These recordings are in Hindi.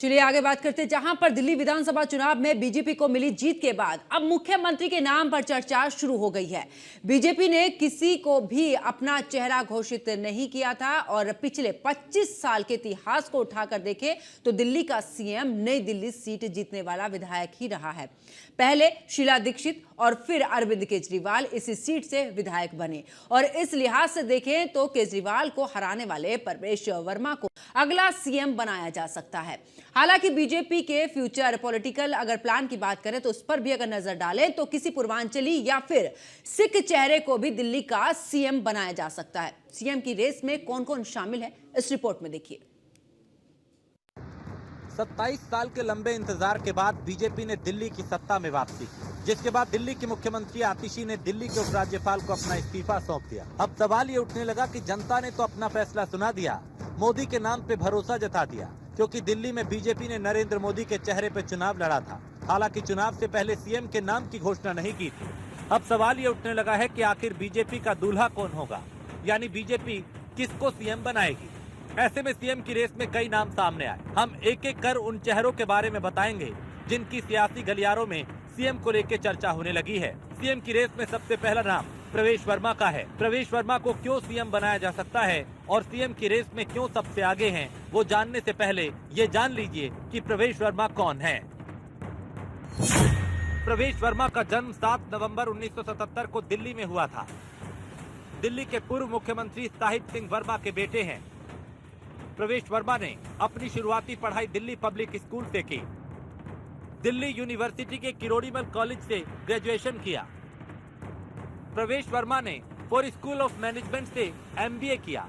चलिए आगे बात करते हैं। जहां पर दिल्ली विधानसभा चुनाव में बीजेपी को मिली जीत के बाद अब मुख्यमंत्री के नाम पर चर्चा शुरू हो गई है। बीजेपी ने किसी को भी अपना चेहरा घोषित नहीं किया था और पिछले 25 साल के इतिहास को उठाकर देखें तो दिल्ली का सीएम नई दिल्ली सीट जीतने वाला विधायक ही रहा है। पहले शीला दीक्षित और फिर अरविंद केजरीवाल इसी सीट से विधायक बने और इस लिहाज से देखें तो केजरीवाल को हराने वाले परवेश वर्मा को अगला सीएम बनाया जा सकता है। हालांकि बीजेपी के फ्यूचर पॉलिटिकल अगर प्लान की बात करें तो उस पर भी अगर नजर डालें तो किसी पूर्वांचली या फिर सिख चेहरे को भी दिल्ली का सीएम बनाया जा सकता है। सीएम की रेस में कौन कौन शामिल है, इस रिपोर्ट में देखिए। 27 साल के लंबे इंतजार के बाद बीजेपी ने दिल्ली की सत्ता में वापसी की, जिसके बाद दिल्ली के मुख्यमंत्री आतिशी ने दिल्ली के उपराज्यपाल को अपना इस्तीफा सौंप दिया। अब सवाल ये उठने लगा कि जनता ने तो अपना फैसला सुना दिया, मोदी के नाम पे भरोसा जता दिया, क्योंकि दिल्ली में बीजेपी ने नरेंद्र मोदी के चेहरे पर चुनाव लड़ा था। हालांकि चुनाव से पहले सीएम के नाम की घोषणा नहीं की थी। अब सवाल ये उठने लगा है कि आखिर बीजेपी का दूल्हा कौन होगा, यानी बीजेपी किसको सीएम बनाएगी। ऐसे में सीएम की रेस में कई नाम सामने आए। हम एक एक कर उन चेहरों के बारे में बताएंगे जिनकी सियासी गलियारों में सीएम को लेकर चर्चा होने लगी है। सीएम की रेस में सबसे पहला नाम प्रवेश वर्मा का है। प्रवेश वर्मा को क्यों सीएम बनाया जा सकता है और सीएम की रेस में क्यों सबसे आगे हैं, वो जानने से पहले ये जान लीजिए कि प्रवेश वर्मा कौन है। प्रवेश वर्मा का जन्म 7 नवंबर 1977 को दिल्ली में हुआ था। दिल्ली के पूर्व मुख्यमंत्री साहिब सिंह वर्मा के बेटे हैं। प्रवेश वर्मा ने अपनी शुरुआती पढ़ाई दिल्ली पब्लिक स्कूल से की। दिल्ली यूनिवर्सिटी के किरोड़ीमल कॉलेज से ग्रेजुएशन किया। प्रवेश वर्मा ने फॉर स्कूल ऑफ मैनेजमेंट से एमबीए किया।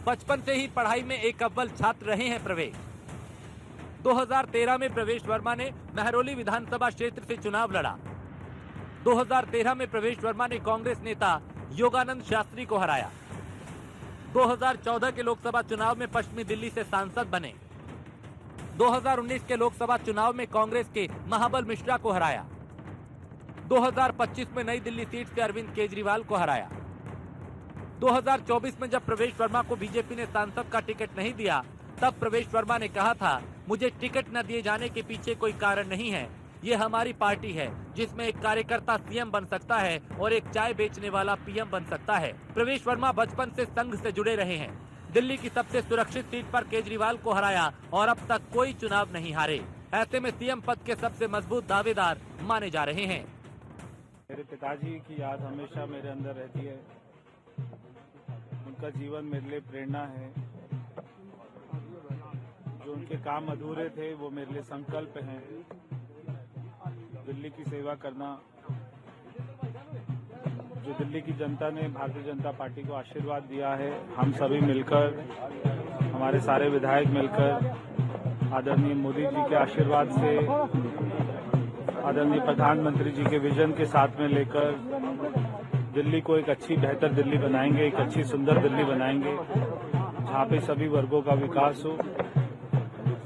बचपन से ही पढ़ाई में एक अव्वल छात्र रहे हैं प्रवेश। 2013 में प्रवेश वर्मा ने महरौली विधानसभा क्षेत्र से चुनाव लड़ा। 2013 में प्रवेश वर्मा ने कांग्रेस नेता योगानंद शास्त्री को हराया। 2014 के लोकसभा चुनाव में पश्चिमी दिल्ली से सांसद बने। 2019 के लोकसभा चुनाव में कांग्रेस के महाबल मिश्रा को हराया। 2025 में नई दिल्ली सीट से अरविंद केजरीवाल को हराया। 2024 में जब प्रवेश वर्मा को बीजेपी ने सांसद का टिकट नहीं दिया, तब प्रवेश वर्मा ने कहा था, मुझे टिकट न दिए जाने के पीछे कोई कारण नहीं है, ये हमारी पार्टी है जिसमें एक कार्यकर्ता सीएम बन सकता है और एक चाय बेचने वाला पीएम बन सकता है। प्रवेश वर्मा बचपन से संघ से जुड़े रहे हैं। दिल्ली की सबसे सुरक्षित सीट पर केजरीवाल को हराया और अब तक कोई चुनाव नहीं हारे। ऐसे में सीएम पद के सबसे मजबूत दावेदार माने जा रहे हैं। मेरे पिताजी की याद हमेशा मेरे अंदर रहती है। उनका जीवन मेरे लिए प्रेरणा है। जो उनके काम अधूरे थे वो मेरे लिए संकल्प हैं। दिल्ली की सेवा करना, जो दिल्ली की जनता ने भारतीय जनता पार्टी को आशीर्वाद दिया है, हम सभी मिलकर, हमारे सारे विधायक मिलकर आदरणीय मोदी जी के आशीर्वाद से, आदरणीय प्रधानमंत्री जी के विजन के साथ में लेकर दिल्ली को एक अच्छी बेहतर दिल्ली बनाएंगे, एक अच्छी सुंदर दिल्ली बनाएंगे, जहाँ पे सभी वर्गों का विकास हो,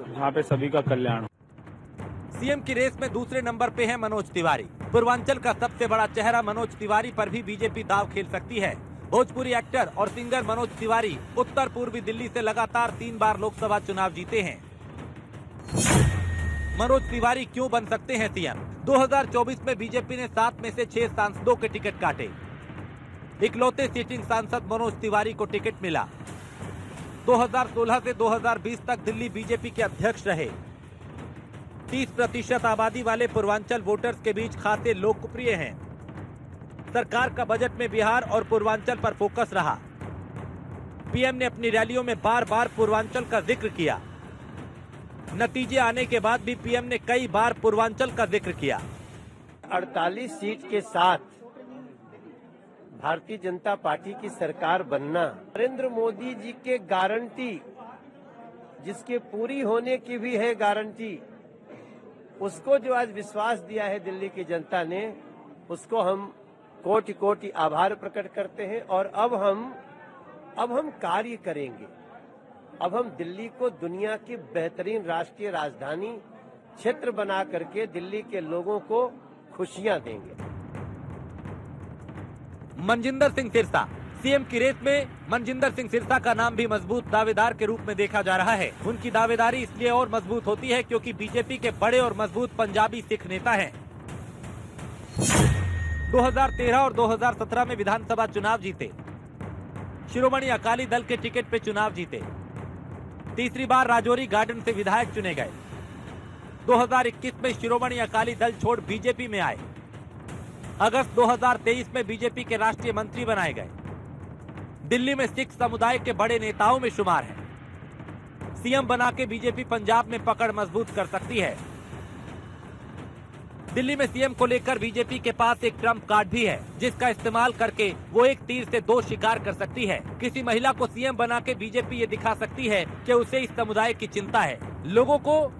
जहाँ पे सभी का कल्याण हो। सीएम की रेस में दूसरे नंबर पे है मनोज तिवारी। पूर्वांचल का सबसे बड़ा चेहरा मनोज तिवारी पर भी बीजेपी दांव खेल सकती है। भोजपुरी एक्टर और सिंगर मनोज तिवारी उत्तर पूर्वी दिल्ली से लगातार 3 बार लोकसभा चुनाव जीते हैं। मनोज तिवारी क्यों बन सकते हैं सीएम? 2024 में बीजेपी ने 7 में से 6 सांसदों के टिकट काटे। इकलौते सिटिंग सांसद मनोज तिवारी को टिकट मिला। 2016 से 2020 तक दिल्ली बीजेपी के अध्यक्ष रहे। 30% आबादी वाले पूर्वांचल वोटर्स के बीच खासे लोकप्रिय हैं। सरकार का बजट में बिहार और पूर्वांचल पर फोकस रहा। पीएम ने अपनी रैलियों में बार बार पूर्वांचल का जिक्र किया। नतीजे आने के बाद भी पीएम ने कई बार पूर्वांचल का जिक्र किया। 48 सीट के साथ भारतीय जनता पार्टी की सरकार बनना नरेंद्र मोदी जी के गारंटी, जिसके पूरी होने की भी है गारंटी, उसको जो आज विश्वास दिया है दिल्ली की जनता ने, उसको हम कोटि कोटि आभार प्रकट करते हैं। और अब हम कार्य करेंगे। अब हम दिल्ली को दुनिया की बेहतरीन राष्ट्रीय राजधानी क्षेत्र बना करके दिल्ली के लोगों को खुशियां देंगे। मनजिंदर सिंह सिरसा सीएम की रेस में मनजिंदर सिंह सिरसा का नाम भी मजबूत दावेदार के रूप में देखा जा रहा है। उनकी दावेदारी इसलिए और मजबूत होती है क्योंकि बीजेपी के बड़े और मजबूत पंजाबी सिख नेता हैं। 2013 और 2017 में विधानसभा चुनाव जीते, शिरोमणि अकाली दल के टिकट पे चुनाव जीते, तीसरी बार राजौरी गार्डन से विधायक चुने गए। 2021 में शिरोमणि अकाली दल छोड़ बीजेपी में आए। अगस्त 2023 में बीजेपी के राष्ट्रीय मंत्री बनाए गए। दिल्ली में सिख समुदाय के बड़े नेताओं में शुमार है। सीएम बना के बीजेपी पंजाब में पकड़ मजबूत कर सकती है। दिल्ली में सीएम को लेकर बीजेपी के पास एक ट्रम्प कार्ड भी है, जिसका इस्तेमाल करके वो एक तीर से दो शिकार कर सकती है। किसी महिला को सीएम बना के बीजेपी ये दिखा सकती है कि उसे इस समुदाय की चिंता है। लोगों को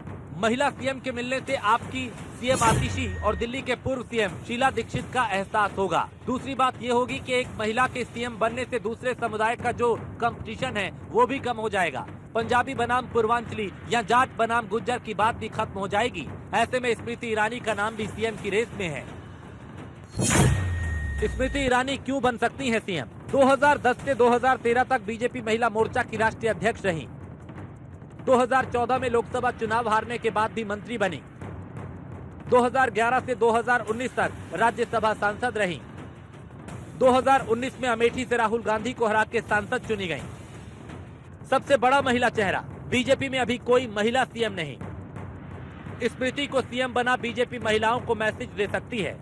महिला सीएम के मिलने से आपकी सीएम आतिशी और दिल्ली के पूर्व सीएम शीला दीक्षित का एहसास होगा। दूसरी बात ये होगी कि एक महिला के सीएम बनने से दूसरे समुदाय का जो कंपटीशन है वो भी कम हो जाएगा। पंजाबी बनाम पूर्वांचली या जाट बनाम गुज्जर की बात भी खत्म हो जाएगी। ऐसे में स्मृति ईरानी का नाम भी सीएम की रेस में है। स्मृति ईरानी क्यों बन सकती हैं सीएम? 2010 से 2013 तक बीजेपी महिला मोर्चा की राष्ट्रीय अध्यक्ष रहीं। 2014 में लोकसभा चुनाव हारने के बाद भी मंत्री बनी। 2011 से 2019 तक राज्यसभा सांसद रहीं। 2019 में अमेठी से राहुल गांधी को हरा के सांसद चुनी गईं। सबसे बड़ा महिला चेहरा, बीजेपी में अभी कोई महिला सीएम नहीं। स्मृति को सीएम बना बीजेपी महिलाओं को मैसेज दे सकती है।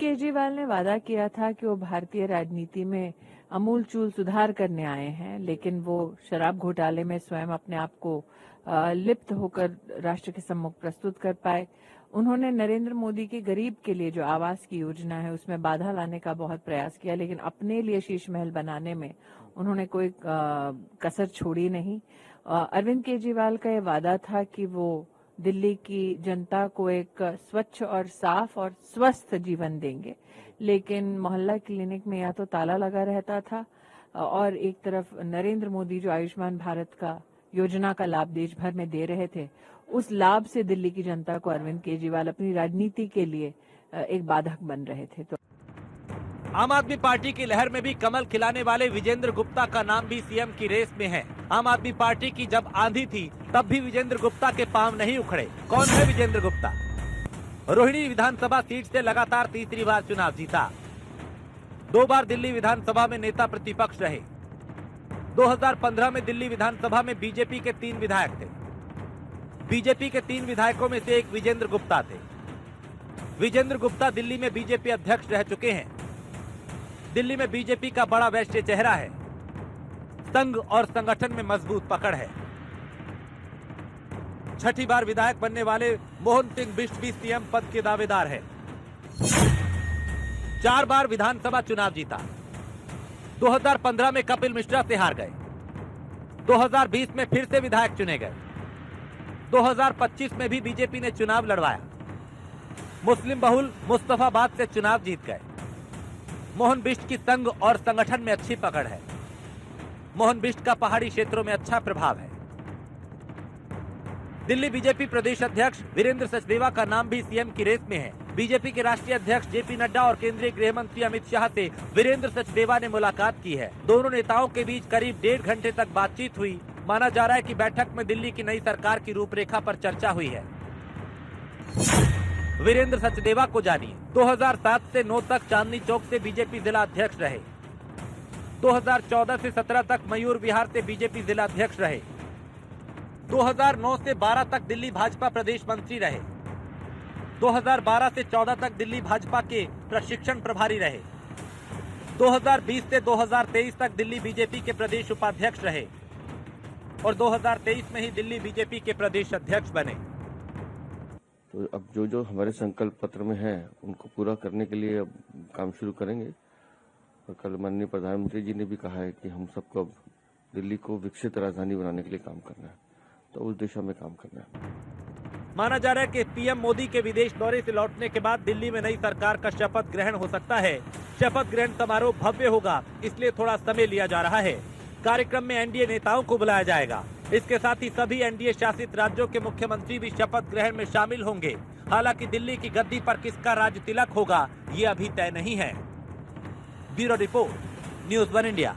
केजरीवाल ने वादा किया था कि वो भारतीय राजनीति में अमूलचूल सुधार करने आए हैं, लेकिन वो शराब घोटाले में स्वयं अपने आप को लिप्त होकर राष्ट्र के सम्मुख प्रस्तुत कर पाए। उन्होंने नरेंद्र मोदी के गरीब के लिए जो आवास की योजना है उसमें बाधा लाने का बहुत प्रयास किया, लेकिन अपने लिए शीश महल बनाने में उन्होंने कोई कसर छोड़ी नहीं। अरविंद केजरीवाल का ये वादा था कि वो दिल्ली की जनता को एक स्वच्छ और साफ और स्वस्थ जीवन देंगे, लेकिन मोहल्ला क्लिनिक में या तो ताला लगा रहता था और एक तरफ नरेंद्र मोदी जो आयुष्मान भारत का योजना का लाभ देश भर में दे रहे थे, उस लाभ से दिल्ली की जनता को अरविंद केजरीवाल अपनी राजनीति के लिए एक बाधक बन रहे थे। तो आम आदमी पार्टी की लहर में भी कमल खिलाने वाले विजेंद्र गुप्ता का नाम भी सीएम की रेस में है। आम आदमी पार्टी की जब आंधी थी तब भी विजेंद्र गुप्ता के पांव नहीं उखड़े। कौन है विजेंद्र गुप्ता? रोहिणी विधानसभा सीट से लगातार तीसरी बार चुनाव जीता। 2 बार दिल्ली विधानसभा में नेता प्रतिपक्ष रहे। 2015 में दिल्ली विधानसभा में बीजेपी के 3 विधायक थे। बीजेपी के 3 विधायकों में से एक विजेंद्र गुप्ता थे। विजेंद्र गुप्ता दिल्ली में बीजेपी अध्यक्ष रह चुके हैं। दिल्ली में बीजेपी का बड़ा वैश्य चेहरा है। संघ और संगठन में मजबूत पकड़ है। 6ठी बार विधायक बनने वाले मोहन सिंह बिष्ट भी सीएम पद के दावेदार है। 4 बार विधानसभा चुनाव जीता। 2015 में कपिल मिश्रा से हार गए। 2020 में फिर से विधायक चुने गए। 2025 में भी बीजेपी ने चुनाव लड़वाया। मुस्लिम बहुल मुस्तफाबाद से चुनाव जीत गए। मोहन बिष्ट की संघ और संगठन में अच्छी पकड़ है। मोहन बिष्ट का पहाड़ी क्षेत्रों में अच्छा प्रभाव है। दिल्ली बीजेपी प्रदेश अध्यक्ष वीरेंद्र सचदेवा का नाम भी सीएम की रेस में है। बीजेपी के राष्ट्रीय अध्यक्ष जेपी नड्डा और केंद्रीय गृह मंत्री अमित शाह से वीरेंद्र सचदेवा ने मुलाकात की है। दोनों नेताओं के बीच करीब 1.5 घंटे तक बातचीत हुई। माना जा रहा है कि बैठक में दिल्ली की नई सरकार की रूपरेखा पर चर्चा हुई है। वीरेंद्र सचदेवा को जानिए। 2007 से 9 तक चांदनी चौक से बीजेपी जिला अध्यक्ष रहे। 2014 से 17 तक मयूर विहार से बीजेपी जिला अध्यक्ष रहे। 2009 से 12 तक दिल्ली भाजपा प्रदेश मंत्री रहे। 2012 से 14 तक दिल्ली भाजपा के प्रशिक्षण प्रभारी रहे। 2020 से 2023 तक दिल्ली बीजेपी के प्रदेश उपाध्यक्ष रहे और 2023 में ही दिल्ली बीजेपी के प्रदेश अध्यक्ष बने। तो अब जो हमारे संकल्प पत्र में है उनको पूरा करने के लिए अब काम शुरू करेंगे। और कल माननीय प्रधानमंत्री जी ने भी कहा है कि हम सबको अब दिल्ली को विकसित राजधानी बनाने के लिए काम करना है, तो उस दिशा में काम करना है। माना जा रहा है कि पीएम मोदी के विदेश दौरे से लौटने के बाद दिल्ली में नई सरकार का शपथ ग्रहण हो सकता है। शपथ ग्रहण समारोह भव्य होगा, इसलिए थोड़ा समय लिया जा रहा है। कार्यक्रम में एनडीए नेताओं को बुलाया जाएगा। इसके साथ ही सभी एनडीए शासित राज्यों के मुख्यमंत्री भी शपथ ग्रहण में शामिल होंगे। हालांकि दिल्ली की गद्दी पर किसका राज तिलक होगा, ये अभी तय नहीं है। Bureau report, news one India.